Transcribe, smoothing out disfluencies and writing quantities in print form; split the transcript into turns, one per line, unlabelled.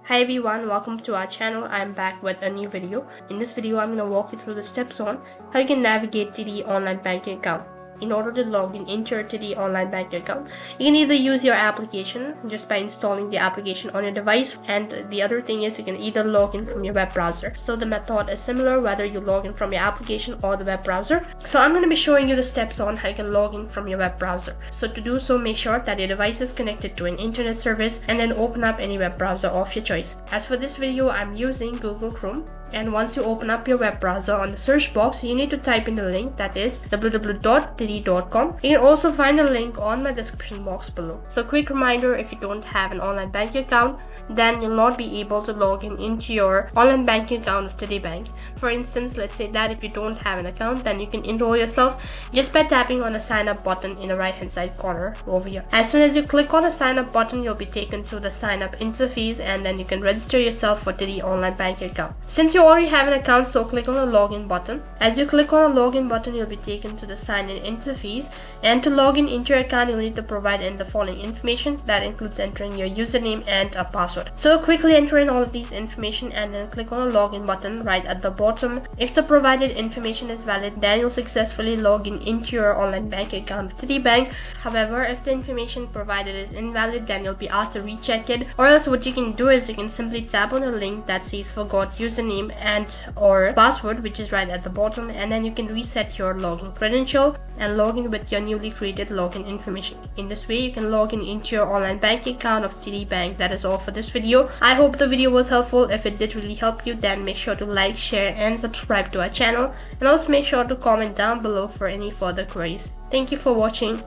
Hi everyone, welcome to our channel. I'm back with a new video. In this video, I'm going to walk you through the steps on how you can navigate to the online banking account. In order to log in into your TD online banking account, you can either use your application just by installing the application on your device, and the other thing is you can either log in from your web browser. So the method is similar whether you log in from your application or the web browser. So I'm going to be showing you the steps on how you can log in from your web browser. So to do so, make sure that your device is connected to an internet service and then open up any web browser of your choice. As for this video, I'm using Google Chrome. And once you open up your web browser, on the search box, you need to type in the link, that is www.The.com. You can also find a link on my description box below. So quick reminder, if you don't have an online banking account, then you'll not be able to log in into your online banking account of TD Bank. For instance, let's say that if you don't have an account, then you can enroll yourself just by tapping on the sign up button in the right hand side corner over here. As soon as you click on the sign up button, you'll be taken to the sign up interface, and then you can register yourself for TD online banking account. Since you already have an account, so click on the login button. As you click on the login button, you'll be taken to the sign in interface, and to log in into your account, you'll need to provide in the following information. That includes entering your username and a password. So quickly enter in all of these information and then click on the login button right at the bottom. If the provided information is valid, then you'll successfully log in into your online banking account with TD Bank. However, if the information provided is invalid, then you'll be asked to recheck it, or else what you can do is you can simply tap on a link that says forgot username and or password, which is right at the bottom, and then you can reset your login credential and log in with your newly created login information. In this way, you can log in into your online banking account of TD Bank. That is all for this video. I hope the video was helpful. If it did really help you, then make sure to like, share and subscribe to our channel, and also make sure to comment down below for any further queries. Thank you for watching.